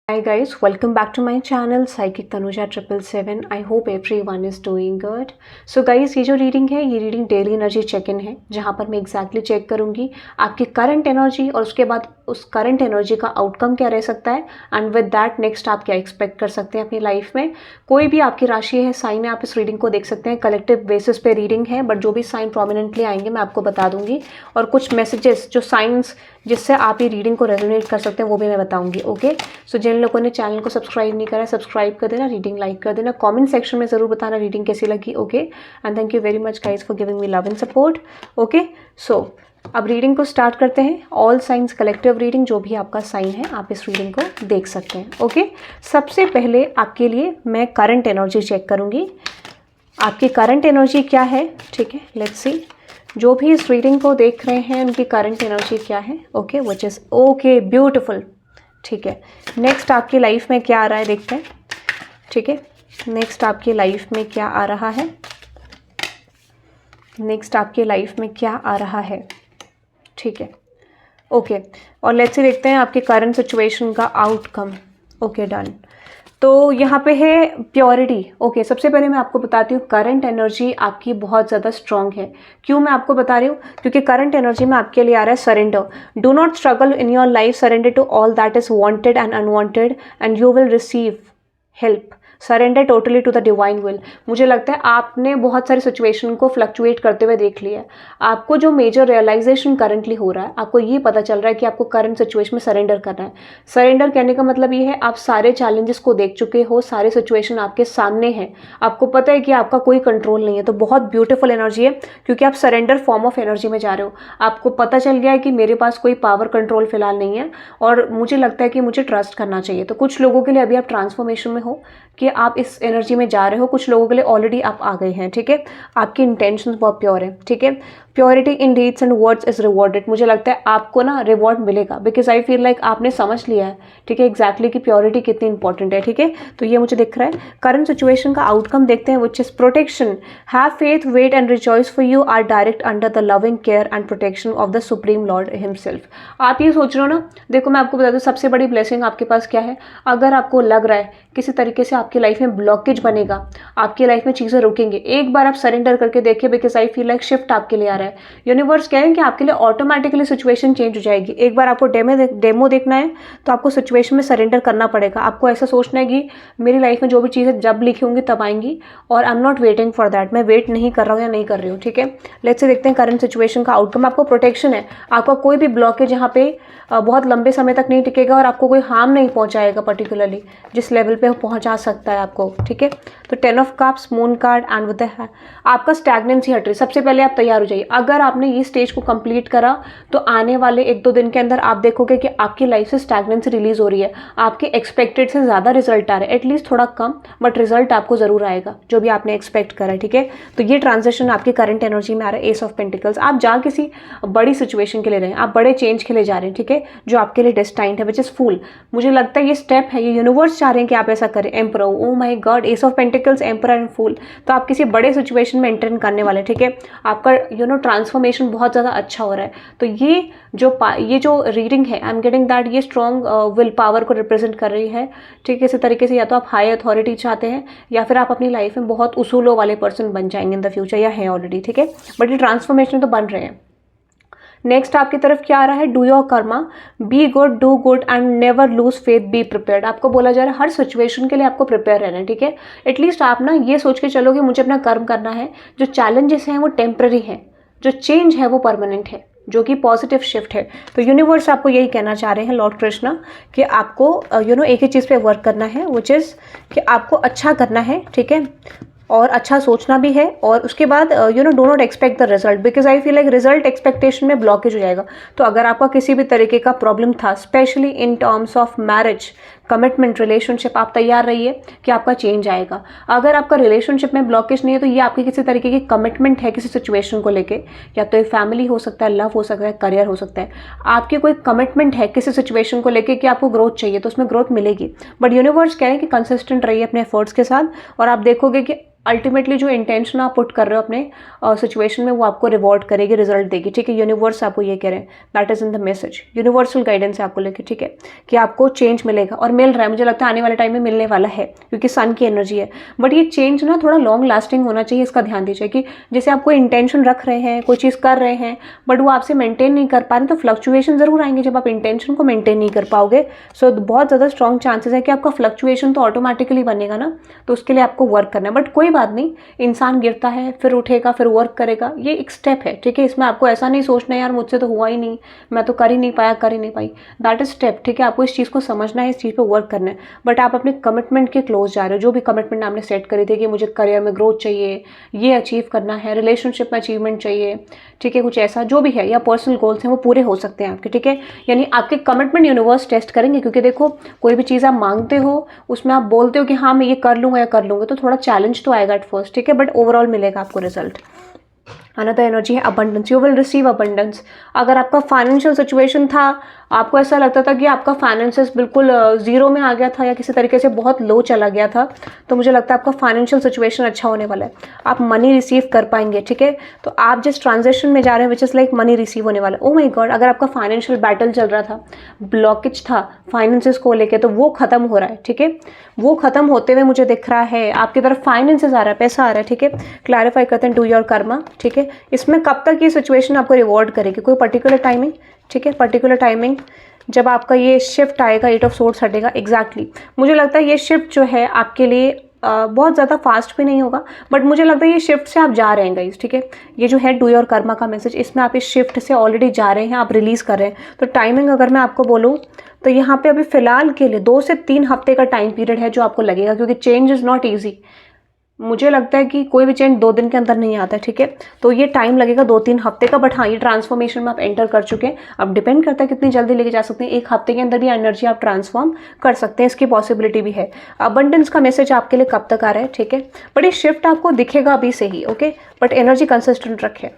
Hi guys, welcome back to my channel Psychic Tanuja 777. I hope everyone is doing good. So guys, ये जो reading है ये reading daily energy check in है, जहाँ पर मैं एग्जैक्टली चेक करूँगी आपकी करंट एनर्जी और उसके बाद उस करंट एनर्जी का आउटकम क्या रह सकता है एंड विद दैट नेक्स्ट आप क्या एक्सपेक्ट कर सकते हैं अपनी लाइफ में। कोई भी आपकी राशि है, साइन है, आप इस रीडिंग को देख सकते हैं। कलेक्टिव बेसिस पे रीडिंग है, बट जो भी साइन प्रोमिनेंटली आएंगे मैं आपको बता दूंगी, और कुछ मैसेजेस जो साइंस जिससे आप ये रीडिंग को रेजोनेट कर सकते हैं वो भी मैं बताऊंगी। ओके, सो जिन लोगों ने चैनल को सब्सक्राइब नहीं करा सब्सक्राइब कर देना, रीडिंग लाइक कर देना, कमेंट सेक्शन में ज़रूर बताना रीडिंग कैसी लगी। Okay, and thank you very much guys for giving me love and support. Okay, so अब रीडिंग को स्टार्ट करते हैं। ऑल साइंस कलेक्टिव रीडिंग, जो भी आपका साइन है आप इस रीडिंग को देख सकते हैं। ओके, सबसे पहले आपके लिए मैं करंट एनर्जी चेक करूँगी, आपकी करंट एनर्जी क्या है। ठीक है, लेट्स सी जो भी इस रीडिंग को देख रहे हैं उनकी करंट एनर्जी क्या है। Okay, which is okay, beautiful. ठीक है, नेक्स्ट आपकी लाइफ में क्या आ रहा है देखते हैं। ठीक है, नेक्स्ट आपकी लाइफ में क्या आ रहा है, नेक्स्ट आपकी लाइफ में क्या आ रहा है। ठीक है, ओके, और लेट्स सी देखते हैं आपकी करंट सिचुएशन का आउटकम। Okay, done. तो यहाँ पे है प्योरिटी। ओके, सबसे पहले मैं आपको बताती हूँ करंट एनर्जी आपकी बहुत ज़्यादा स्ट्रॉन्ग है। क्यों मैं आपको बता रही हूँ, क्योंकि करंट एनर्जी में आपके लिए आ रहा है surrender. Do not struggle in your life, surrender to all that is wanted and unwanted and you will receive help. Surrender totally to the divine will. मुझे लगता है आपने बहुत सारी सिचुएशन को फ्लक्चुएट करते हुए देख लिया है। आपको जो मेजर रियलाइजेशन करंटली हो रहा है, आपको ये पता चल रहा है कि आपको करंट सिचुएशन में सरेंडर करना है। सरेंडर कहने का मतलब ये है आप सारे चैलेंजेस को देख चुके हो, सारे सिचुएशन आपके सामने हैं, आपको पता है कि आपका कोई कंट्रोल नहीं है। तो बहुत ब्यूटीफुल एनर्जी है, क्योंकि आप सरेंडर फॉर्म ऑफ एनर्जी में जा रहे हो। आपको पता चल गया है कि मेरे पास कोई पावर कंट्रोल फिलहाल नहीं है और मुझे लगता है कि मुझे ट्रस्ट करना चाहिए। तो कुछ लोगों के लिए अभी आप ट्रांसफॉर्मेशन में हो कि आप इस एनर्जी में जा रहे हो, कुछ लोगों के लिए ऑलरेडी आप आ गए हैं। ठीक है, आपकी इंटेंशंस बहुत प्योर है। ठीक है, purity in deeds and words is rewarded. मुझे लगता है आपको ना रिवॉर्ड मिलेगा, बिकॉज आई फील लाइक आपने समझ लिया है। ठीक है, एग्जैक्टली कि प्योरिटी कितनी इंपॉर्टेंट है। ठीक है, तो ये मुझे दिख रहा है। करंट सिचुएशन का आउटकम देखते हैं, which is protection. Have faith, wait and rejoice for you are direct under the loving care and protection of the supreme lord himself. आप ये सोच रहे हो ना, देखो मैं आपको बता दूं सबसे बड़ी ब्लेसिंग आपके पास क्या है। अगर आपको लग रहा है किसी तरीके से आपकी लाइफ में ब्लॉकेज बनेगा, आपकी लाइफ में चीज़ें रुकेंगे, एक बार आप सरेंडर करके देखिए, because I feel like shift आपके लिए आ रहा है। यूनिवर्स कह रहे हैं कि आपके लिए ऑटोमेटिकली सिचुएशन चेंज हो जाएगी। एक बार आपको डेमो देखना है तो आपको सिचुएशन में सरेंडर करना पड़ेगा। आपको ऐसा सोचना है कि मेरी लाइफ में जो भी चीज़ें जब लिखी होंगी तब आएंगी, और I am not waiting for that. मैं वेट नहीं कर रहा हूँ या नहीं कर रही हूँ। ठीक है, लेट्स से देखते हैं करंट सिचुएशन का आउटकम। आपको प्रोटेक्शन है, आपका कोई भी ब्लॉकेज यहाँ पे बहुत लंबे समय तक नहीं टिकेगा और आपको कोई हार्म नहीं पहुंचाएगा, पर्टिकुलरली जिस लेवल पे पहुंचा सकता है आपको। ठीक है, तो 10 of cups, moon card and with आपका स्टैग्नेंसी हट रही। सबसे पहले आप तैयार हो जाइए। अगर आपने ये स्टेज को कंप्लीट करा तो आने वाले 1-2 दिन के अंदर आप देखोगे कि आपकी लाइफ से स्टैग्नेंसी रिलीज हो रही है। आपके एक्सपेक्टेड से ज़्यादा रिजल्ट आ रहे हैं, एटलीस्ट थोड़ा कम, बट रिजल्ट आपको ज़रूर आएगा जो भी आपने एक्सपेक्ट करा है। ठीक है, तो ये ट्रांजेक्शन आपकी करंट एनर्जी में आ रहा है। एस ऑफ पेंटिकल्स, आप जा किसी बड़ी सिचुएशन के लिए रहे हैं, आप बड़े चेंज के लिए जा रहे हैं। ठीक है, जो आपके लिए डेस्टाइन्ड है, विच इज फूल। मुझे लगता है ये स्टेप है, ये यूनिवर्स चाह रहे हैं कि आप ऐसा करें। Emperor, oh my god, ace of pentacles, emperor and fool. तो आप किसी बड़े सिचुएशन में एंटर करने वाले। ठीक है, आपका ट्रांसफॉर्मेशन बहुत ज़्यादा अच्छा हो रहा है। तो ये जो रीडिंग है, आई एम गेटिंग दैट ये स्ट्रॉन्ग विल पावर को रिप्रेजेंट कर रही है। ठीक है, इसी तरीके से या तो आप हाई अथॉरिटी चाहते हैं या फिर आप अपनी लाइफ में बहुत उसूलों वाले पर्सन बन जाएंगे इन द फ्यूचर, या हैं ऑलरेडी। ठीक है, बट ये ट्रांसफॉर्मेशन तो बन रहे हैं। नेक्स्ट आपकी तरफ क्या आ रहा है, do your Karma, be good, do good and never lose faith, be prepared. आपको बोला जा रहा है हर सिचुएशन के लिए आपको प्रिपेयर रहना है। ठीक है, एटलीस्ट आप ना ये सोच के चलो कि मुझे अपना कर्म करना है। जो चैलेंजेस हैं वो टेम्पररी हैं, जो चेंज है वो परमानेंट है, जो कि पॉजिटिव शिफ्ट है। तो यूनिवर्स आपको यही कहना चाह रहे हैं, लॉर्ड कृष्णा, कि आपको एक ही चीज़ पे वर्क करना है, विच इज़ कि आपको अच्छा करना है। ठीक है, और अच्छा सोचना भी है, और उसके बाद do not expect the result, because I feel like result expectation में ब्लॉकेज हो जाएगा। तो अगर आपका किसी भी तरीके का प्रॉब्लम था, specially in terms of marriage, commitment, relationship, आप तैयार रहिए कि आपका चेंज आएगा। अगर आपका रिलेशनशिप में ब्लॉकेज नहीं है तो ये आपकी किसी तरीके की कमिटमेंट है किसी सिचुएशन को लेके, या तो ये फैमिली हो सकता है, लव हो सकता है, करियर हो सकता है। आपकी कोई कमिटमेंट है किसी सिचुएशन को लेके कि आपको ग्रोथ चाहिए, तो उसमें ग्रोथ मिलेगी। बट यूनिवर्स कह रहे हैं कि कंसिस्टेंट रहिए अपने एफर्ट्स के साथ, और आप देखोगे कि अल्टीमेटली जो इंटेंशन आप पुट कर रहे हो अपने सिचुएशन में वो आपको रिवॉर्ड करेगी, रिजल्ट देगी। ठीक है, यूनिवर्स आपको ये कह रहे हैं, that is in the message, universal guidance है आपको लेके। ठीक है, कि आपको चेंज मिलेगा। और मिल रहा है, मुझे लगता है आने वाले टाइम में मिलने वाला है क्योंकि सन की एनर्जी है। बट ये चेंज ना थोड़ा लॉन्ग लास्टिंग होना चाहिए, इसका ध्यान दीजिए कि जैसे आप कोई इंटेंशन रख रहे हैं, कोई चीज़ कर रहे हैं बट वो आपसे मेंटेन नहीं कर पा रहे, तो फ्लक्चुएशन ज़रूर आएंगे जब आप इंटेंशन को मेंटेन नहीं कर पाओगे। सो बहुत ज़्यादा स्ट्रॉन्ग चांसेस है कि आपका फ्लक्चुएशन तो ऑटोमेटिकली बनेगा ना, तो उसके लिए आपको वर्क करना है। बट कोई बात नहीं, इंसान गिरता है फिर उठेगा फिर वर्क करेगा, ये एक स्टेप है, ठीक है। इसमें आपको ऐसा नहीं सोचना है यार मुझसे तो हुआ ही नहीं, मैं तो कर ही नहीं पाया, कर ही नहीं पाई, दैट इज स्टेप, ठीक है। आपको इस चीज़ को समझना है, इस चीज़ पे वर्क करना है। बट आप अपने कमिटमेंट के क्लोज जा रहे हो, जो भी कमिटमेंट आपने सेट करी थी कि मुझे करियर में ग्रोथ चाहिए, ये अचीव करना है, रिलेशनशिप में अचीवमेंट चाहिए, ठीक है, कुछ ऐसा जो भी है, या पर्सनल गोल्स हैं वो पूरे हो सकते हैं आपके, ठीक है। यानी आपके कमिटमेंट यूनिवर्स टेस्ट करेंगे, क्योंकि देखो कोई भी चीज़ आप मांगते हो उसमें आप बोलते हो कि हाँ मैं ये कर लूँगा या कर लूँगा, तो थोड़ा चैलेंज तो आएगा एट फर्स्ट, ठीक है, बट ओवरऑल मिलेगा आपको रिजल्ट। अनदर एनर्जी है abundance, you will receive abundance. अगर आपका फाइनेंशियल सिचुएशन था, आपको ऐसा लगता था कि आपका फाइनेंसेस बिल्कुल जीरो में आ गया था या किसी तरीके से बहुत लो चला गया था, तो मुझे लगता है आपका फाइनेंशियल सिचुएशन अच्छा होने वाला है, आप मनी रिसीव कर पाएंगे, ठीक है। तो आप जिस ट्रांजेक्शन में जा रहे हैं which is like money receive होने वाला है। ओ माय गॉड, अगर आपका फाइनेंशियल बैटल चल रहा था, ब्लॉकेज था फाइनेंसेस को लेके, तो वो खत्म हो रहा है, ठीक है, वो खत्म होते हुए मुझे दिख रहा है, आपकी तरफ फाइनेंसेस आ रहा है, पैसा आ रहा है, ठीक है। क्लैरिफाई करते हैं, डू योर कर्मा, ठीक है। इसमें कब तक ये सिचुएशन आपको रिवॉर्ड करेगी, कोई पर्टिकुलर टाइमिंग, ठीक है, पर्टिकुलर टाइमिंग जब आपका ये शिफ्ट आएगा, 8 ऑफ सोर्ड्स हटेगा, एग्जैक्टली मुझे लगता है ये शिफ्ट जो है आपके लिए बहुत ज़्यादा फास्ट भी नहीं होगा, बट मुझे लगता है ये शिफ्ट से आप जा रहे हैं गाइस, ठीक है। ये जो है डू योर कर्मा का मैसेज, इसमें आप इस शिफ्ट से ऑलरेडी जा रहे हैं, आप रिलीज़ कर रहे हैं। तो टाइमिंग अगर मैं आपको बोलूँ तो यहाँ पे अभी फ़िलहाल के लिए 2 से 3 हफ्ते का टाइम पीरियड है जो आपको लगेगा, क्योंकि चेंज इज़ नॉट ईजी। मुझे लगता है कि कोई भी चेंज 2 दिन के अंदर नहीं आता है, ठीक है। तो ये टाइम लगेगा 2-3 हफ्ते का, बट हाँ ये ट्रांसफॉर्मेशन में आप एंटर कर चुके हैं। अब डिपेंड करता है कितनी जल्दी लेके जा सकते हैं, 1 हफ्ते के अंदर भी एनर्जी आप ट्रांसफॉर्म कर सकते हैं, इसकी पॉसिबिलिटी भी है। अबंडेंस का मैसेज आपके लिए कब तक आ रहा है, ठीक है, बट ये शिफ्ट आपको दिखेगा अभी से ही, ओके, बट एनर्जी कंसिस्टेंट रखें।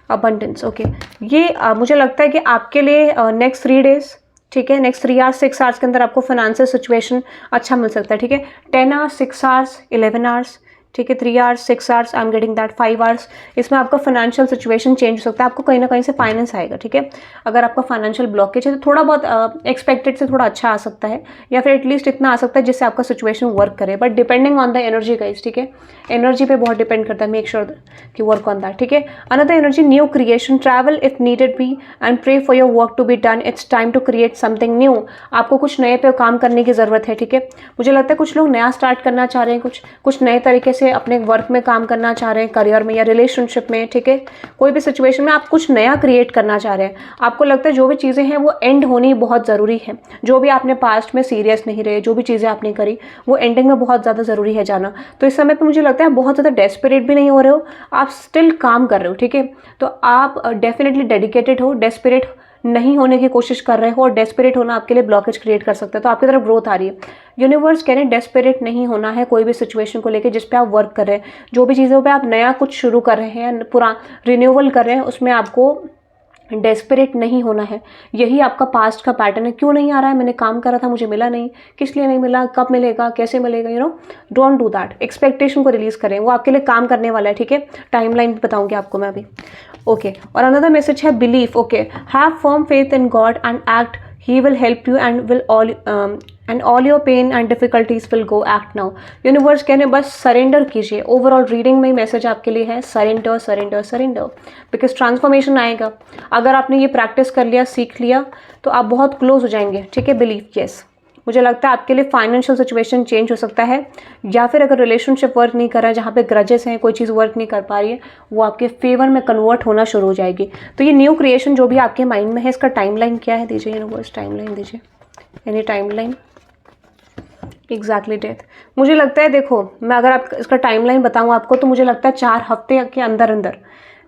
अबंडेंस, ओके, ये मुझे लगता है कि आपके लिए नेक्स्ट 3 डेज, ठीक है, नेक्स्ट 3 आवर्स 6 आवर्स के अंदर आपको फाइनेंशियल सिचुएशन अच्छा मिल सकता है, ठीक है। 10 आवर्स 6 आवर्स 11 आवर्स, ठीक है, 3 hours 6 hours, I am getting that 5 hours, इसमें आपका फाइनेंशियल सिचुएशन चेंज हो सकता है, आपको कहीं ना कहीं से फाइनेंस आएगा, ठीक है। अगर आपका फाइनेंशियल ब्लॉकेज है तो थोड़ा बहुत एक्सपेक्टेड से थोड़ा अच्छा आ सकता है, या फिर एटलीस्ट इतना आ सकता है जिससे आपका सिचुएशन वर्क करे, but depending on the energy guys, ठीक है, एनर्जी पे बहुत डिपेंड करता है, मेक श्योर कि वर्क ऑन दैट, ठीक है। Another energy new creation, travel if needed be and pray for your work to be done, it's time to create something new. आपको कुछ नए पे काम करने की ज़रूरत है, ठीक है। मुझे लगता है कुछ लोग नया स्टार्ट करना चाह रहे हैं, कुछ नए तरीके से अपने वर्क में काम करना चाह रहे हैं, करियर में या रिलेशनशिप में, ठीक है, कोई भी सिचुएशन में आप कुछ नया क्रिएट करना चाह रहे हैं। आपको लगता है जो भी चीज़ें हैं वो एंड होनी बहुत ज़रूरी है, जो भी आपने पास्ट में सीरियस नहीं रहे, जो भी चीज़ें आपने करी वो एंडिंग में बहुत ज़्यादा ज़रूरी है जाना। तो इस समय पे मुझे लगता है बहुत ज़्यादा डेस्परेट भी नहीं हो रहे हो, आप स्टिल काम कर रहे हो, ठीक है। तो आप डेफिनेटली डेडिकेटेड हो, डेस्परेट नहीं होने की कोशिश कर रहे हो, और डेस्परेट होना आपके लिए ब्लॉकेज क्रिएट कर सकता है, तो आपकी तरफ ग्रोथ आ रही है। यूनिवर्स कह रहे हैं डेस्परेट नहीं होना है कोई भी सिचुएशन को लेके जिस पे आप वर्क कर रहे हैं, जो भी चीज़ों पे आप नया कुछ शुरू कर रहे हैं, पूरा रिन्यूअल कर रहे हैं, उसमें आपको डेस्परेट नहीं होना है। यही आपका पास्ट का पैटर्न है, क्यों नहीं आ रहा है, मैंने काम करा था मुझे मिला नहीं, किस लिए नहीं मिला, कब मिलेगा, कैसे मिलेगा, you know, don't do that. Expectation को रिलीज करें, वो आपके लिए काम करने वाला है, ठीक है। टाइमलाइन भी बताऊंगी आपको मैं अभी, ओके। और अनदर मैसेज है belief, okay, have firm faith in God and act, he will help you and all your pain and difficulties will go, act now. Universe कहने बस सरेंडर कीजिए। ओवरऑल रीडिंग में मैसेज आपके लिए है surrender surrender surrender, because transformation आएगा। अगर आपने ये प्रैक्टिस कर लिया, सीख लिया, तो आप बहुत क्लोज हो जाएंगे, ठीक है। बिलीव, यस, मुझे लगता है आपके लिए फाइनेंशियल सिचुएशन चेंज हो सकता है, या फिर अगर रिलेशनशिप वर्क नहीं कर रहा है, जहाँ पे ग्रजेस हैं, कोई चीज़ वर्क नहीं कर पा रही है, वो आपके फेवर में कन्वर्ट होना शुरू हो जाएगी। तो ये न्यू क्रिएशन जो भी आपके माइंड में है, इसका टाइमलाइन क्या है, दीजिए यूनिवर्स, टाइमलाइन दीजिए, यानी टाइमलाइन एग्जैक्टली डेथ। मुझे लगता है, देखो मैं अगर आप इसका टाइमलाइन बताऊँ आपको, तो मुझे लगता है 4 हफ्ते के अंदर अंदर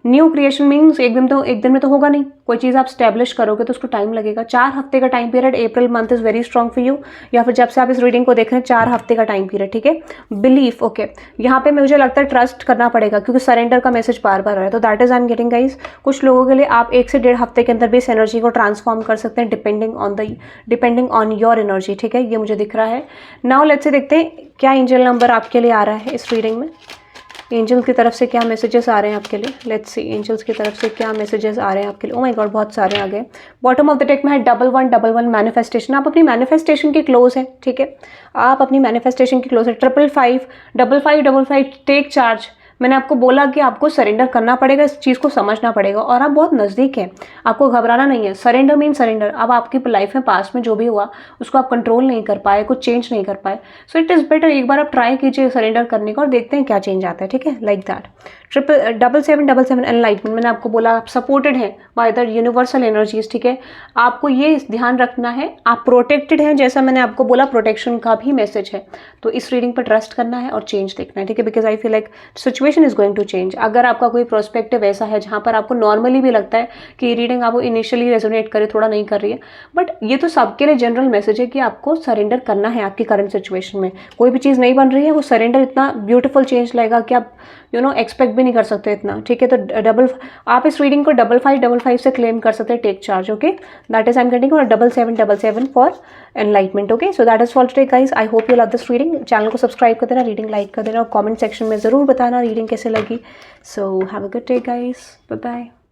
न्यू क्रिएशन मीन्स एक दिन में तो होगा नहीं, कोई चीज़ आप स्टैब्लिश करोगे तो उसको टाइम लगेगा। 4 हफ्ते का time period, April month is very strong for you, या फिर जब से आप इस रीडिंग को देख रहे हैं 4 हफ्ते का टाइम पीरियड, ठीक है। बिलीफ, ओके, यहाँ पे मुझे लगता है ट्रस्ट करना पड़ेगा, क्योंकि सरेंडर का मैसेज बार बार आ रहा है, तो that is I am getting guys. कुछ लोगों के लिए आप 1 से 1.5 हफ्ते के अंदर भी इस एनर्जी को ट्रांसफॉर्म कर सकते हैं, डिपेंडिंग ऑन योर एनर्जी, ठीक है, ये मुझे दिख रहा है। नाउ लेट्स से देखते हैं क्या एंजल नंबर आपके लिए आ रहा है इस रीडिंग में। एंजल्स की तरफ से क्या मैसेजेस आ रहे हैं आपके लिए, लेट्स सी एंजल्स की तरफ से क्या मैसेजेस आ रहे हैं आपके लिए। ओह माय गॉड, बहुत सारे आ गए। बॉटम ऑफ द डेक में है 1111 मैनिफेस्टेशन। आप अपनी मैनिफेस्टेशन के क्लोज है, ठीक है, आप अपनी मैनिफेस्टेशन की क्लोज है। 555 5555 टेक चार्ज। मैंने आपको बोला कि आपको सरेंडर करना पड़ेगा, इस चीज़ को समझना पड़ेगा और आप बहुत नज़दीक हैं, आपको घबराना नहीं है। Surrender mean surrender. अब आपकी लाइफ में पास्ट में जो भी हुआ उसको आप कंट्रोल नहीं कर पाए, कुछ चेंज नहीं कर पाए, सो इट इज़ बेटर एक बार आप ट्राई कीजिए सरेंडर करने का और देखते हैं क्या चेंज आता है, ठीक है, लाइक दैट। 777 एनलाइटमेंट। मैंने आपको बोला आप सपोर्टेड हैं बाय द यूनिवर्सल एनर्जीज, ठीक है। आपको ये ध्यान रखना है आप प्रोटेक्टेड हैं, जैसा मैंने आपको बोला प्रोटेक्शन का भी मैसेज है। तो इस रीडिंग पर ट्रस्ट करना है और चेंज देखना है, ठीक है, because I feel like situation is going to change. अगर आपका कोई प्रोस्पेक्टिव ऐसा है जहाँ पर आपको नॉर्मली भी लगता है कि ये रीडिंग आपको इनिशियली रेजोनेट करे, थोड़ा नहीं कर रही है, बट ये तो सबके लिए जनरल मैसेज है कि आपको सरेंडर करना है आपकी करंट सिचुएशन में। कोई भी चीज़ नहीं बन रही है, वो सरेंडर इतना ब्यूटीफुल चेंज लाएगा कि आप एक्सपेक्ट भी नहीं कर सकते इतना, ठीक है। तो आप इस रीडिंग को 5555 से क्लेम कर सकते हैं take charge, okay. That is I am getting और 7777 for enlightenment, okay. So that is for today guys. I hope you love this reading. Channel को सब्सक्राइब कर देना, रीडिंग लाइक कर देना और कमेंट सेक्शन में ज़रूर बताना रीडिंग कैसे लगी। So have a good day guys, bye bye.